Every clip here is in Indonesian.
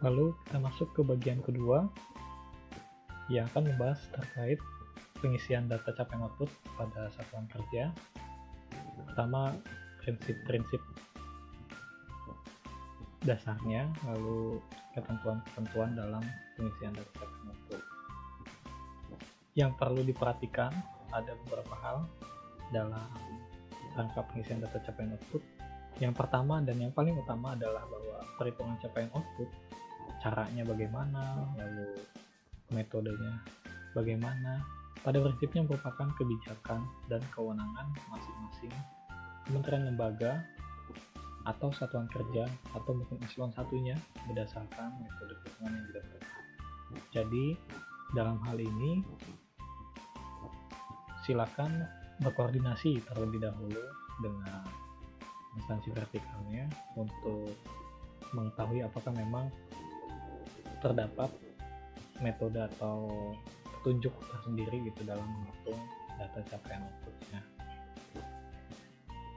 Lalu kita masuk ke bagian kedua yang akan membahas terkait pengisian data capaian output pada satuan kerja. Pertama, prinsip-prinsip dasarnya, lalu ketentuan-ketentuan dalam pengisian data capaian output. Yang perlu diperhatikan ada beberapa hal dalam rangka pengisian data capaian output. Yang pertama dan yang paling utama adalah bahwa perhitungan capaian output, caranya bagaimana, lalu metodenya bagaimana, pada prinsipnya merupakan kebijakan dan kewenangan masing-masing kementerian lembaga atau satuan kerja atau mungkin eselon satunya berdasarkan metode perhitungan yang ditentukan. Jadi dalam hal ini silakan berkoordinasi terlebih dahulu dengan instansi vertikalnya untuk mengetahui apakah memang terdapat metode atau petunjuk tersendiri gitu dalam menghitung data capaian outputnya.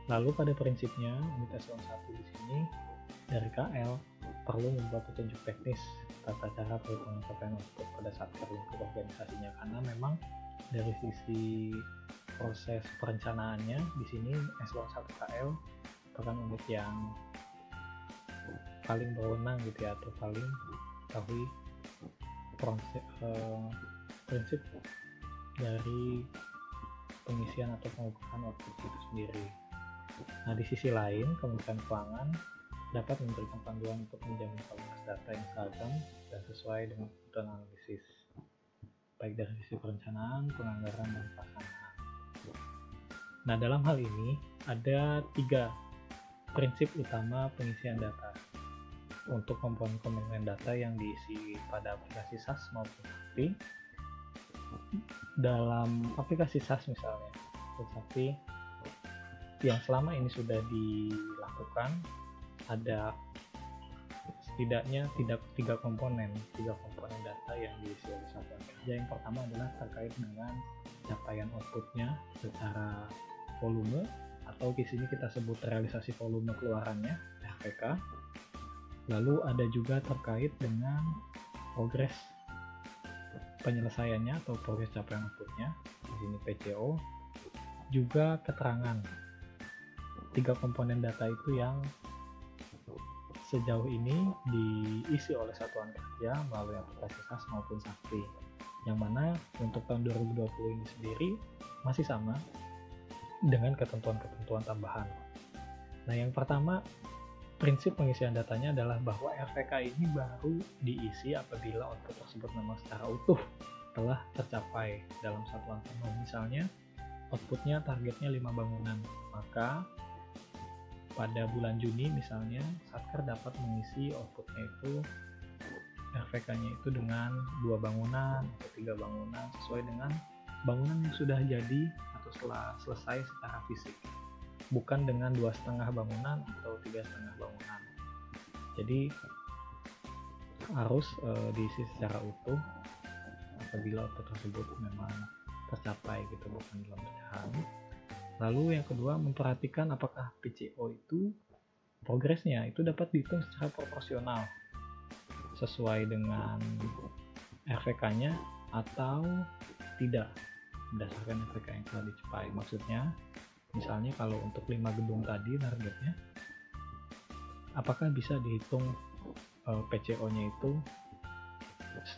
Lalu pada prinsipnya unit eselon 1 di sini dari KL perlu membuat petunjuk teknis tata cara perhitungan capaian output pada saat lingkup organisasinya, karena memang dari sisi proses perencanaannya di sini eselon 1 KL merupakan unit yang paling berwenang gitu ya, atau paling mengetahui prinsip dari pengisian atau pengukuran output itu sendiri. Nah, di sisi lain, Kementerian Keuangan dapat memberikan panduan untuk menjamin kualitas data yang seragam dan sesuai dengan kebutuhan analisis, baik dari sisi perencanaan, penganggaran, dan pelaksanaan. Nah, dalam hal ini ada 3 prinsip utama pengisian data untuk komponen-komponen data yang diisi pada aplikasi SaaS maupun SAFTI. Dalam aplikasi SaaS misalnya, tetapi yang selama ini sudah dilakukan ada setidaknya 3 komponen data yang diisi oleh satuan kerja. Yang pertama adalah terkait dengan capaian outputnya secara volume, atau di sini kita sebut realisasi volume keluarannya, RPK. Lalu ada juga terkait dengan progres penyelesaiannya atau progres capaian outputnya, di sini PCO. Juga keterangan 3 komponen data itu yang sejauh ini diisi oleh satuan kerja melalui aplikasi SaaS maupun SAFTI, yang mana untuk tahun 2020 ini sendiri masih sama dengan ketentuan-ketentuan tambahan. Nah, yang pertama, prinsip pengisian datanya adalah bahwa RPK ini baru diisi apabila output tersebut memang secara utuh telah tercapai dalam satuan penuh. Misalnya outputnya targetnya 5 bangunan, maka pada bulan Juni misalnya Satker dapat mengisi outputnya itu RPK-nya itu dengan 2 bangunan atau 3 bangunan sesuai dengan bangunan yang sudah jadi atau setelah selesai secara fisik, bukan dengan 2,5 bangunan atau 3,5 bangunan. Jadi harus diisi secara utuh apabila output tersebut memang tercapai gitu, bukan dalam pecahan. Lalu yang kedua, memperhatikan apakah PCO itu progresnya itu dapat dihitung secara proporsional sesuai dengan RPK-nya atau tidak berdasarkan RPK yang telah dicapai. Maksudnya misalnya kalau untuk 5 gedung tadi targetnya, apakah bisa dihitung PCO-nya itu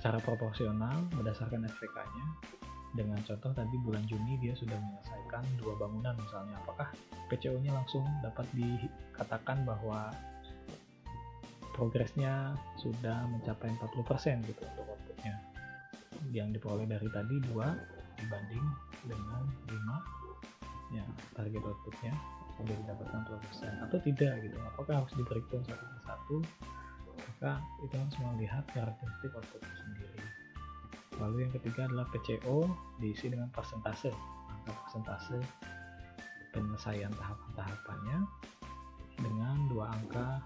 secara proporsional berdasarkan RPK-nya. Dengan contoh tadi bulan Juni dia sudah menyelesaikan 2 bangunan misalnya, apakah PCO-nya langsung dapat dikatakan bahwa progresnya sudah mencapai 40% gitu untuk outputnya yang diperoleh dari tadi 2 dibanding dengan 5 ya target outputnya sudah didapatkan 40% atau tidak gitu, apakah harus diperhitung satu persatu, maka itu harus melihat karakteristik output sendiri. Lalu yang ketiga adalah PCO diisi dengan persentase, angka persentase penyelesaian tahapan-tahapannya dengan 2 angka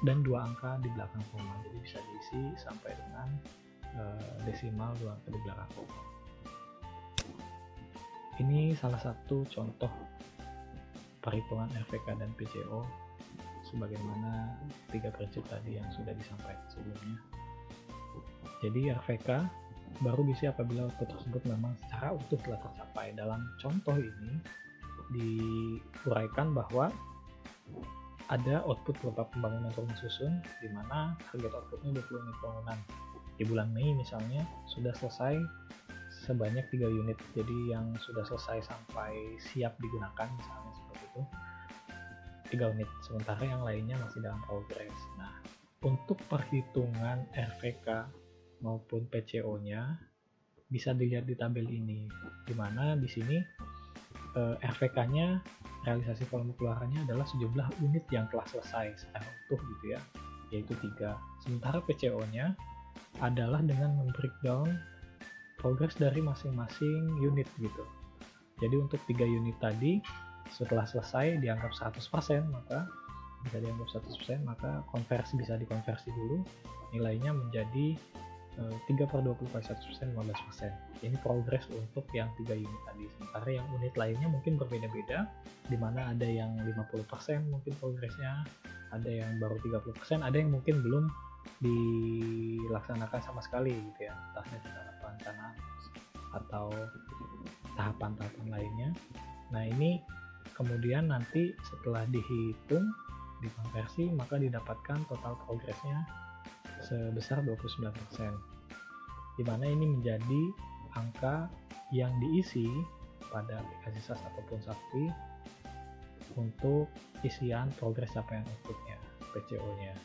dan 2 angka di belakang koma, jadi bisa diisi sampai dengan desimal 2 angka di belakang koma. Ini salah satu contoh perhitungan RPK dan PCO sebagaimana 3 prinsip tadi yang sudah disampaikan sebelumnya. Jadi RVK baru diisi apabila output tersebut memang secara utuh telah tercapai. Dalam contoh ini diuraikan bahwa ada output berupa pembangunan rumah susun di mana target outputnya 20 unit bangunan. Di bulan Mei misalnya sudah selesai sebanyak 3 unit, jadi yang sudah selesai sampai siap digunakan misalnya seperti itu 3 unit, sementara yang lainnya masih dalam progres. Nah, untuk perhitungan RVK maupun PCO-nya bisa dilihat di tabel ini, di mana di sini RVK-nya, realisasi volume keluarannya adalah sejumlah unit yang telah selesai secara utuh gitu ya, yaitu 3. Sementara PCO-nya adalah dengan membreakdown progres dari masing-masing unit gitu. Jadi untuk 3 unit tadi setelah selesai dianggap 100%, maka bisa dianggap 100%, maka bisa dikonversi dulu nilainya menjadi 3/20 kali 100%, 15%. Ini progres untuk yang 3 unit tadi. Sementara yang unit lainnya mungkin berbeda-beda, di mana ada yang 50% mungkin progresnya, ada yang baru 30%, ada yang mungkin belum dilaksanakan sama sekali gitu ya, entahnya di tahap perencanaan atau tahapan-tahapan lainnya. Nah, ini kemudian nanti setelah dihitung, dikonversi, maka didapatkan total progresnya sebesar 29%, di mana ini menjadi angka yang diisi pada aplikasi SAS ataupun Sakti untuk isian progres capaian outputnya, PCO-nya.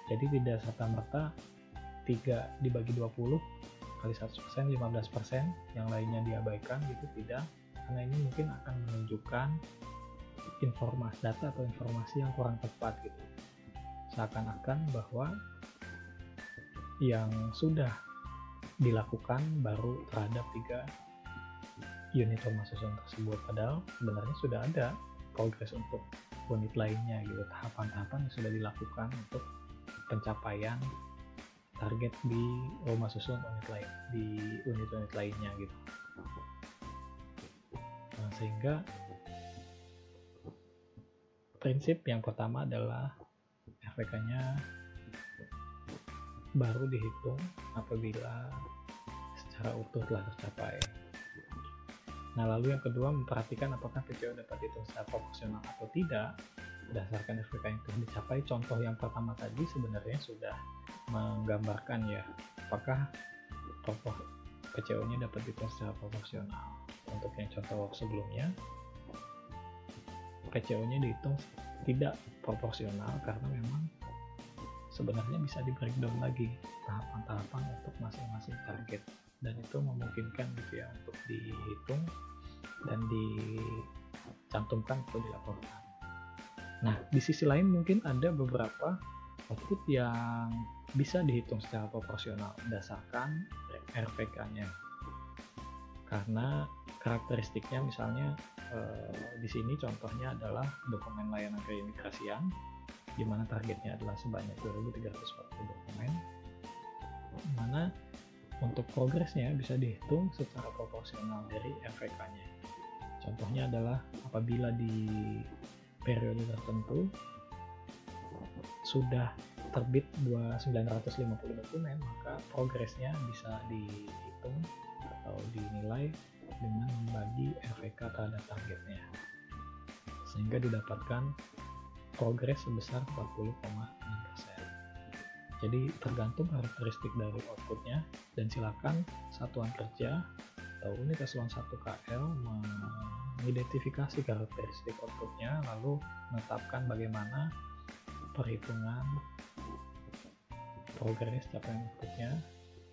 Jadi tidak serta-merta 3 dibagi 20 kali 100%, 15%, yang lainnya diabaikan gitu, tidak. Karena ini mungkin akan menunjukkan data atau informasi yang kurang tepat gitu. Seakan-akan bahwa yang sudah dilakukan baru terhadap 3 unit rumah susun tersebut, padahal sebenarnya sudah ada progres untuk unit lainnya gitu, tahapan-tahapan yang sudah dilakukan untuk pencapaian target di rumah susun di unit-unit lainnya gitu. Nah, sehingga prinsip yang pertama adalah RVK-nya baru dihitung apabila secara utuh telah tercapai. Nah, lalu yang kedua, memperhatikan apakah PCO dapat dihitung secara proporsional atau tidak berdasarkan RVK yang telah dicapai. Contoh yang pertama tadi sebenarnya sudah menggambarkan ya, apakah PCO-nya dapat dihitung secara proporsional. Untuk yang contoh sebelumnya, PCO-nya dihitung tidak proporsional karena memang sebenarnya bisa di breakdown lagi tahapan-tahapan untuk masing-masing target, dan itu memungkinkan gitu ya untuk dihitung dan dicantumkan atau dilaporkan. Nah, di sisi lain mungkin ada beberapa output yang bisa dihitung secara proporsional berdasarkan RVK-nya, karena karakteristiknya misalnya di sini contohnya adalah dokumen layanan keimigrasian, di mana targetnya adalah sebanyak 2.340 dokumen, di mana untuk progresnya bisa dihitung secara proporsional dari RVK-nya. Contohnya adalah apabila di periode tertentu sudah terbit 950 dokumen, maka progresnya bisa dihitung atau dinilai dengan membagi RVK terhadap targetnya, sehingga didapatkan progres sebesar 40,6%. Jadi tergantung karakteristik dari outputnya, dan silakan satuan kerja atau unit eselon 1 KL mengidentifikasi karakteristik outputnya, lalu menetapkan bagaimana perhitungan progres capaian outputnya,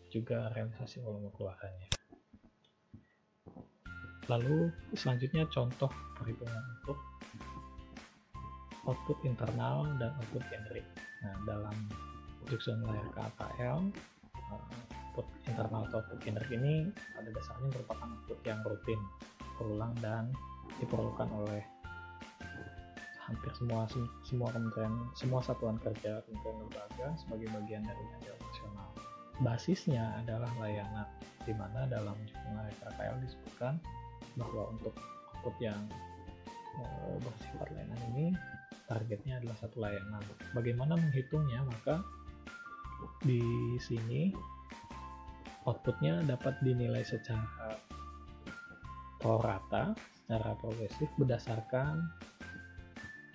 juga realisasi volume keluarannya. Lalu selanjutnya contoh perhitungan untuk output internal dan output generik. Nah, dalam production layer KPL, output internal atau output generik ini pada dasarnya merupakan output yang rutin, berulang, dan diperlukan oleh hampir semua kementerian, semua satuan kerja kementerian lembaga sebagai bagian dari tanggung jawab nasional. Basisnya adalah layanan, di mana dalam jurnal KPL disebutkan bahwa untuk output yang bersifat layanan ini targetnya adalah satu layanan. Bagaimana menghitungnya? Maka di sini outputnya dapat dinilai secara prorata, secara progresif berdasarkan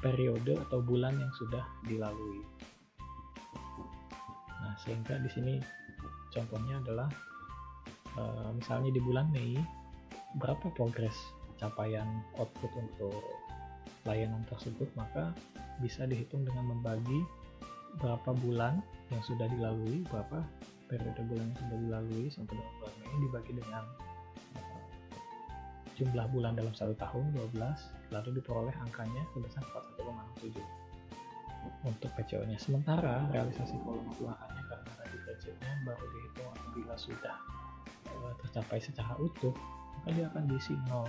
periode atau bulan yang sudah dilalui. Nah, sehingga di sini contohnya adalah misalnya di bulan Mei, berapa progres capaian output untuk layanan tersebut, maka bisa dihitung dengan membagi berapa bulan yang sudah dilalui, berapa periode bulan yang sudah dilalui sampai dengan bulan Mei, dibagi dengan jumlah bulan dalam satu tahun 12, lalu diperoleh angkanya sebesar 41,67 untuk PCO-nya. Sementara realisasi volume keluarannya karena tadi PCO-nya baru dihitung apabila sudah tercapai secara utuh, maka dia akan diisi 0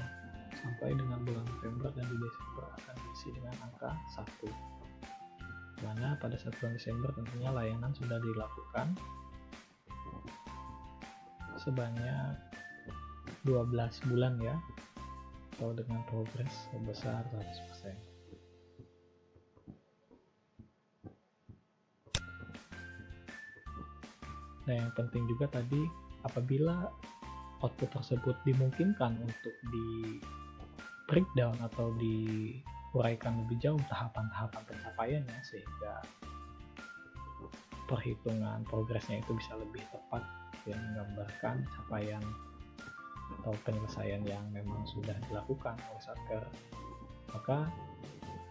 sampai dengan bulan November, dan di Desember akan diisi dengan angka 1, mana pada saat bulan Desember tentunya layanan sudah dilakukan sebanyak 12 bulan ya, atau dengan progres sebesar 100%. Nah, yang penting juga tadi, apabila output tersebut dimungkinkan untuk di breakdown atau diuraikan lebih jauh tahapan-tahapan pencapaiannya, sehingga perhitungan progresnya itu bisa lebih tepat yang menggambarkan capaian atau penyelesaian yang memang sudah dilakukan oleh Satker, maka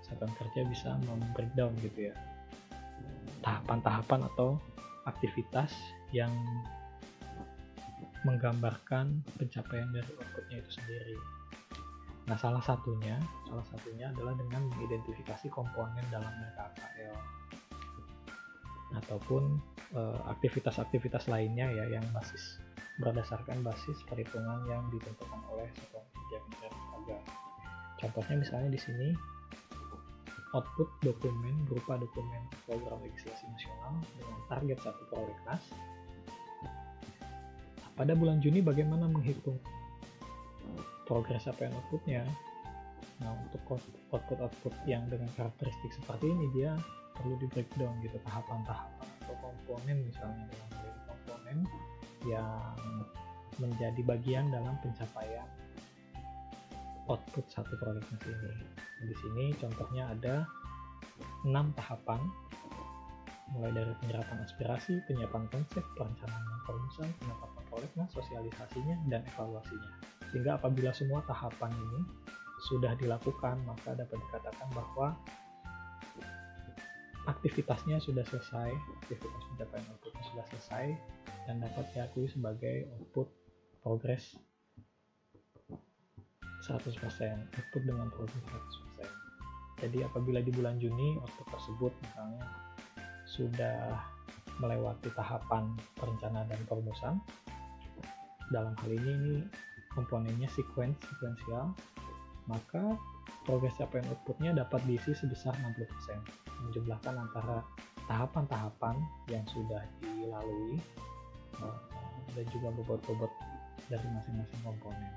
satuan kerja bisa membreakdown gitu ya tahapan-tahapan atau aktivitas yang menggambarkan pencapaian dari outputnya itu sendiri. Nah, salah satunya adalah dengan mengidentifikasi komponen dalam RKKL ataupun aktivitas-aktivitas lainnya ya yang berdasarkan basis perhitungan yang ditentukan oleh satuan kerja Kementerian Lembaga. Contohnya misalnya di sini output dokumen berupa dokumen program legislasi nasional dengan target 1 prolegnas. Pada bulan Juni bagaimana menghitung progres capaian outputnya? Nah, untuk output yang dengan karakteristik seperti ini, dia perlu di breakdown gitu tahapan-tahapan atau komponen, misalnya dalam komponen yang menjadi bagian dalam pencapaian output 1 prolegnas ini. Di sini contohnya ada 6 tahapan, mulai dari penyerapan aspirasi, penyiapan konsep, perencanaan dan perumusan, penetapan prolegnas, sosialisasinya, dan evaluasinya. Sehingga apabila semua tahapan ini sudah dilakukan, maka dapat dikatakan bahwa aktivitasnya sudah selesai, aktivitas pencapaian outputnya sudah selesai, dan dapat diakui sebagai output progres 100%, output dengan progres 100%. Jadi apabila di bulan Juni output tersebut misalnya sudah melewati tahapan perencanaan dan perumusan, dalam hal ini komponennya sekuensial, maka progres capaian outputnya dapat diisi sebesar 60%, menjumlahkan antara tahapan-tahapan yang sudah dilalui dan juga bobot-bobot dari masing-masing komponen.